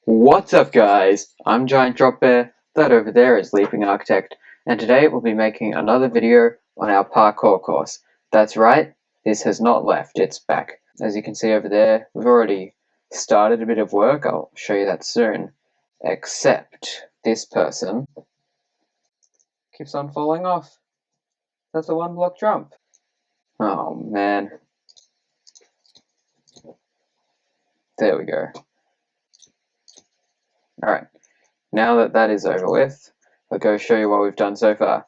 What's up, guys? I'm GiantDropBear, that over there is LeapingArchitect, and today we'll be making another video on our parkour course. That's right, this has not left, it's back. As you can see over there, we've already started a bit of work, I'll show you that soon. Except this person keeps on falling off. That's a one block jump. Oh man. There we go. Alright, now that that is over with, I'll go show you what we've done so far.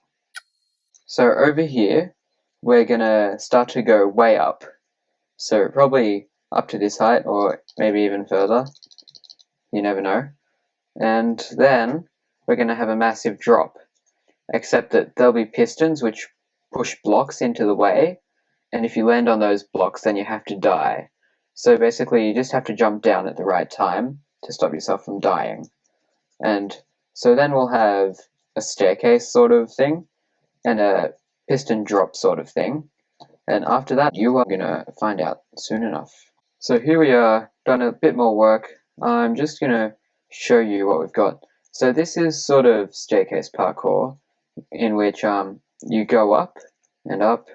So over here, we're gonna start to go way up. So probably up to this height, or maybe even further. You never know. And then we're gonna have a massive drop. Except that there'll be pistons which push blocks into the way, and if you land on those blocks, then you have to die. So basically, you just have to jump down at the right time to stop yourself from dying. And so then we'll have a staircase sort of thing, and a piston drop sort of thing. And after that, you are gonna find out soon enough. So here we are, done a bit more work. I'm just gonna show you what we've got. So this is sort of staircase parkour, in which you go up and up.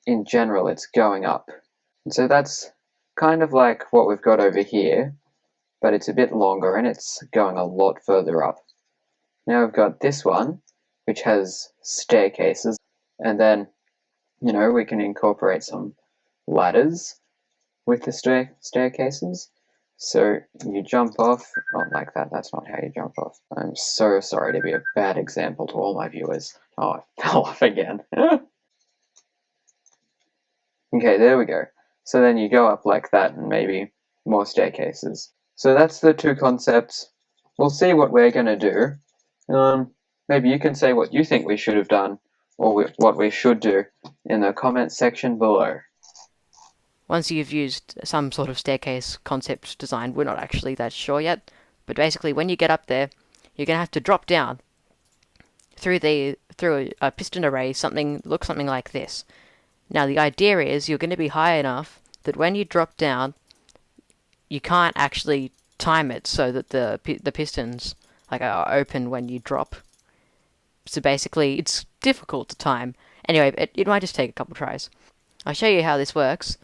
In general, it's going up. And so that's kind of like what we've got over here, but it's a bit longer and it's going a lot further up. Now we've got this one, which has staircases, and then, you know, we can incorporate some ladders with the staircases. So you jump off, not like that, that's not how you jump off. I'm so sorry to be a bad example to all my viewers. Oh, I fell off again. Okay, there we go. So then you go up like that and maybe more staircases. So that's the two concepts. We'll see what we're going to do. Maybe you can say what you think we should have done, or what we should do, in the comments section below. Once you've used some sort of staircase concept design, we're not actually that sure yet, but basically when you get up there, you're going to have to drop down through a piston array, looks something like this. Now the idea is you're going to be high enough that when you drop down, you can't actually time it so that the pistons are open when you drop. So basically, it's difficult to time. Anyway, it might just take a couple tries. I'll show you how this works.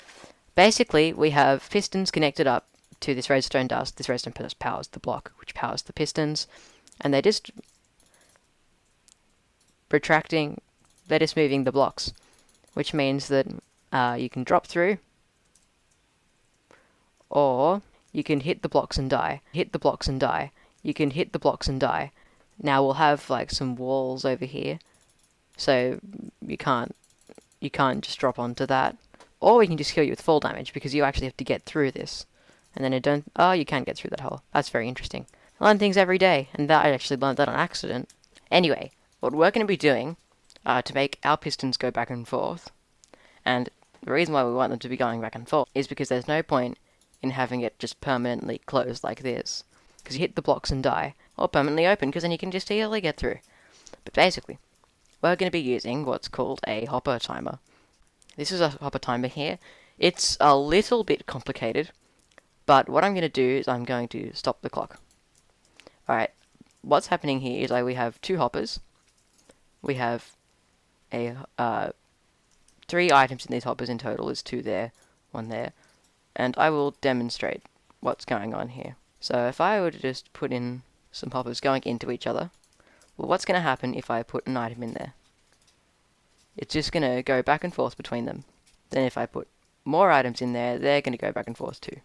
Basically, we have pistons connected up to this redstone dust. This redstone dust powers the block, which powers the pistons, and they're just retracting, they're just moving the blocks, which means that you can drop through, or you can hit the blocks and die. Hit the blocks and die. You can hit the blocks and die. Now we'll have like some walls over here, so you can't just drop onto that. Or we can just kill you with fall damage, because you actually have to get through this. And then you can get through that hole. That's very interesting. I learn things every day, and I actually learned that on accident. Anyway, what we're going to be doing to make our pistons go back and forth, and the reason why we want them to be going back and forth is because there's no point in having it just permanently closed like this. Because you hit the blocks and die, or permanently open, because then you can just easily get through. But basically, we're going to be using what's called a hopper timer. This is a hopper timer here. It's a little bit complicated, but what I'm going to do is I'm going to stop the clock. Alright, what's happening here is we have two hoppers. We have three items in these hoppers in total. There's two there, one there. And I will demonstrate what's going on here. So if I were to just put in some hoppers going into each other, well, what's going to happen if I put an item in there? It's just going to go back and forth between them. Then if I put more items in there, they're going to go back and forth too.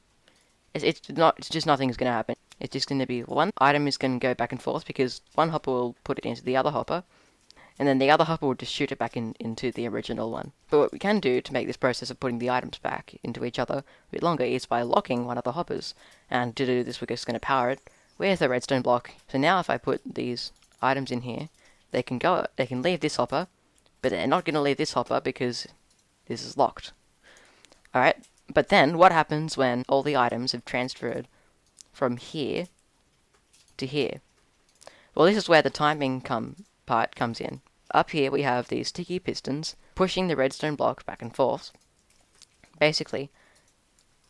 It's just nothing's going to happen. It's just going to be one item is going to go back and forth because one hopper will put it into the other hopper, and then the other hopper will just shoot it back into the original one. But what we can do to make this process of putting the items back into each other a bit longer is by locking one of the hoppers. And to do this, we're just going to power it with a redstone block. So now if I put these items in here, they can leave this hopper, but they're not going to leave this hopper because this is locked. Alright, but then what happens when all the items have transferred from here to here? Well, this is where the timing part comes in. Up here we have these sticky pistons pushing the redstone block back and forth. Basically,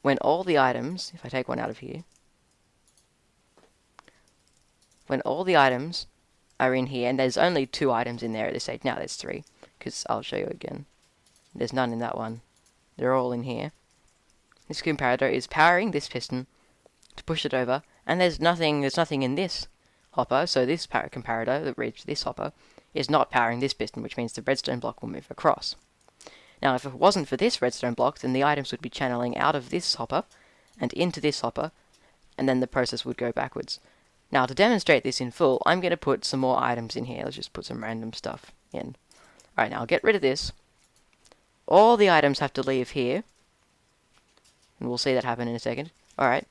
when all the items, if I take one out of here, when all the items are in here, and there's only 2 items in there at this stage. Now there's 3, because I'll show you again. There's none in that one. They're all in here. This comparator is powering this piston to push it over, and there's nothing in this hopper, so this comparator that reached this hopper is not powering this piston, which means the redstone block will move across. Now, if it wasn't for this redstone block, then the items would be channeling out of this hopper and into this hopper, and then the process would go backwards. Now, to demonstrate this in full, I'm going to put some more items in here. Let's just put some random stuff in. Alright, now I'll get rid of this. All the items have to leave here, and we'll see that happen in a second. Alright.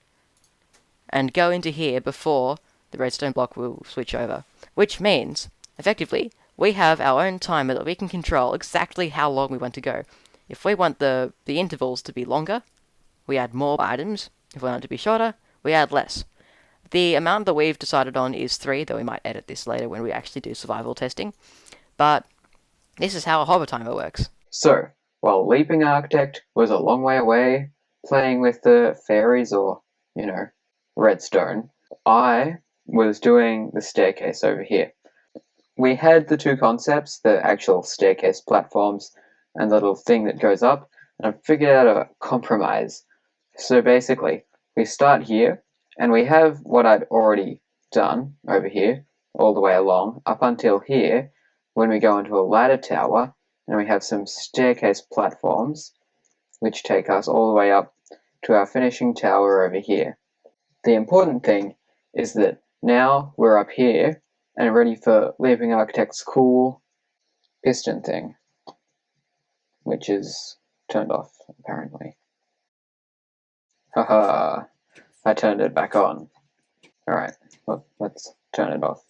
And go into here before the redstone block will switch over. Which means, effectively, we have our own timer that we can control exactly how long we want to go. If we want the intervals to be longer, we add more items. If we want it to be shorter, we add less. The amount that we've decided on is 3, though we might edit this later when we actually do survival testing. But this is how a hover timer works. So, while LeapingArchitect was a long way away, playing with the fairies or, redstone, I was doing the staircase over here. We had the 2 concepts, the actual staircase platforms and the little thing that goes up, and I figured out a compromise. So basically, we start here, and we have what I'd already done over here, all the way along, up until here, when we go into a ladder tower, and we have some staircase platforms, which take us all the way up to our finishing tower over here. The important thing is that now we're up here, and ready for LeapingArchitect's cool piston thing, which is turned off, apparently. Haha, I turned it back on. Alright, well, let's turn it off.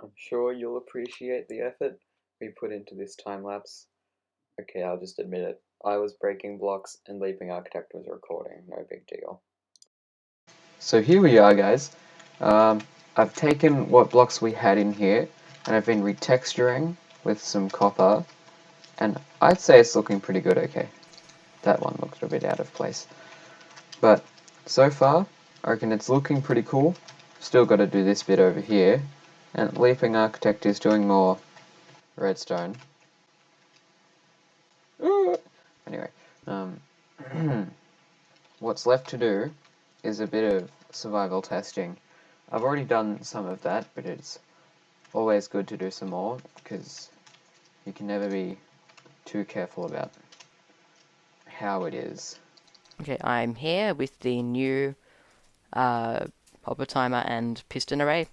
I'm sure you'll appreciate the effort we put into this time lapse. Okay, I'll just admit it. I was breaking blocks and LeapingArchitect was recording, no big deal. So here we are, guys. I've taken what blocks we had in here and I've been retexturing with some copper, and I'd say it's looking pretty good. Okay, that one looked a bit out of place, but so far I reckon it's looking pretty cool. Still got to do this bit over here, and LeapingArchitect is doing more redstone. Anyway, what's left to do is a bit of survival testing. I've already done some of that, but it's always good to do some more, because you can never be too careful about how it is. Okay, I'm here with the new hopper timer and piston array.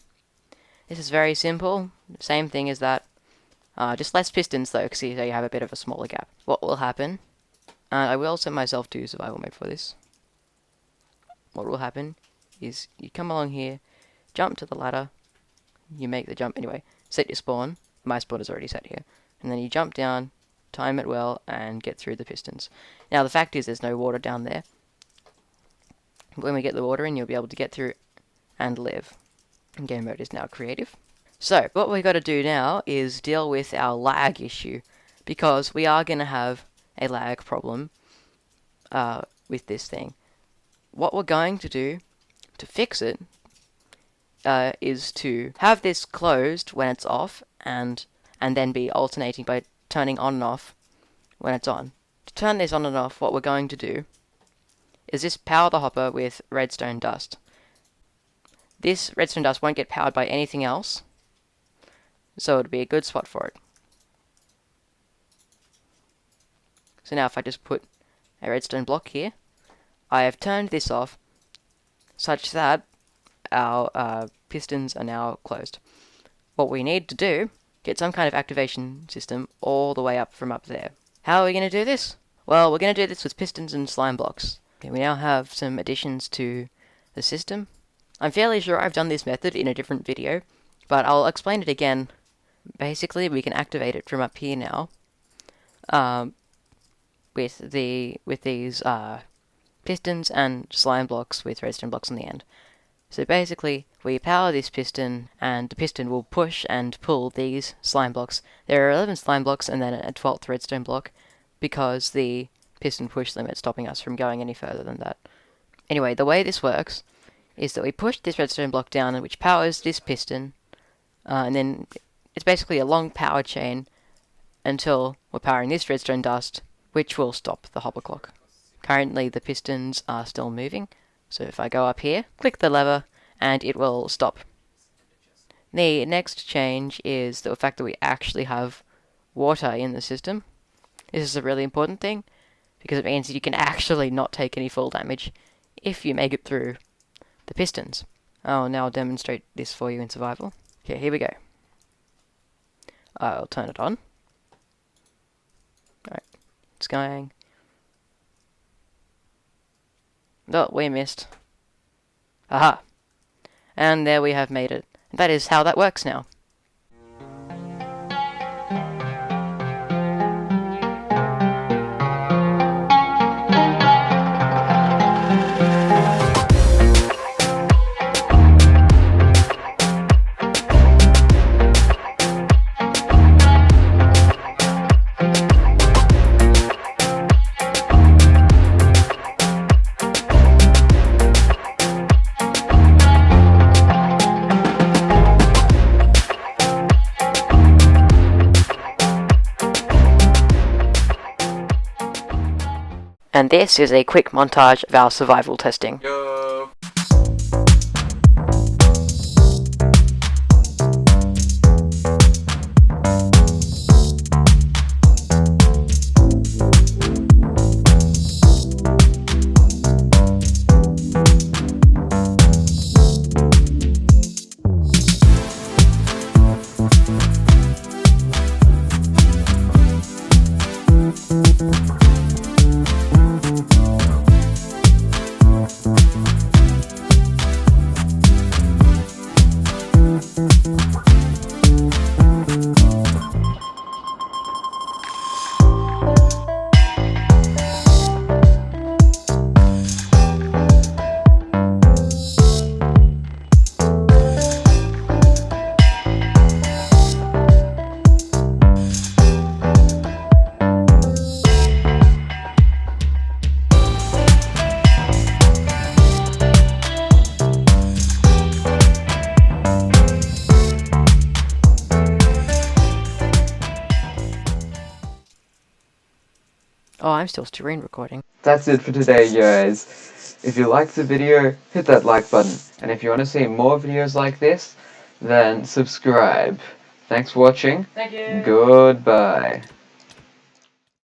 This is very simple, same thing as that, just less pistons though, because you have a bit of a smaller gap. What will happen, I will set myself to survival mode for this. What will happen is you come along here, jump to the ladder, you make the jump anyway, set your spawn, my spawn is already set here, and then you jump down, time it well, and get through the pistons. Now the fact is there's no water down there. When we get the water in, you'll be able to get through and live. And game mode is now creative. So, what we've got to do now is deal with our lag issue, because we are going to have a lag problem with this thing. What we're going to do to fix it is to have this closed when it's off, and then be alternating by turning on and off when it's on. To turn this on and off, what we're going to do is just power the hopper with redstone dust. This redstone dust won't get powered by anything else, so it'll be a good spot for it. So now if I just put a redstone block here, I have turned this off such that our pistons are now closed. What we need to do, get some kind of activation system all the way up from up there. How are we going to do this? Well, we're going to do this with pistons and slime blocks. Okay, we now have some additions to the system. I'm fairly sure I've done this method in a different video, but I'll explain it again. Basically, we can activate it from up here now with these pistons and slime blocks with redstone blocks on the end. So basically, we power this piston, and the piston will push and pull these slime blocks. There are 11 slime blocks and then a 12th redstone block, because the piston push limit stopping us from going any further than that. Anyway, the way this works is that we push this redstone block down, which powers this piston, and then it's basically a long power chain until we're powering this redstone dust, which will stop the hopper clock. Currently the pistons are still moving, so if I go up here, click the lever, and it will stop. The next change is the fact that we actually have water in the system. This is a really important thing, because it means you can actually not take any fall damage if you make it through the pistons. I'll now demonstrate this for you in survival. Okay, here we go. I'll turn it on. Alright, it's going. Oh, we missed. Aha! And there we have made it. That is how that works now. And this is a quick montage of our survival testing. Yo. Oh, I'm still screen recording. That's it for today, guys. If you liked the video, hit that like button. And if you want to see more videos like this, then subscribe. Thanks for watching. Thank you. Goodbye.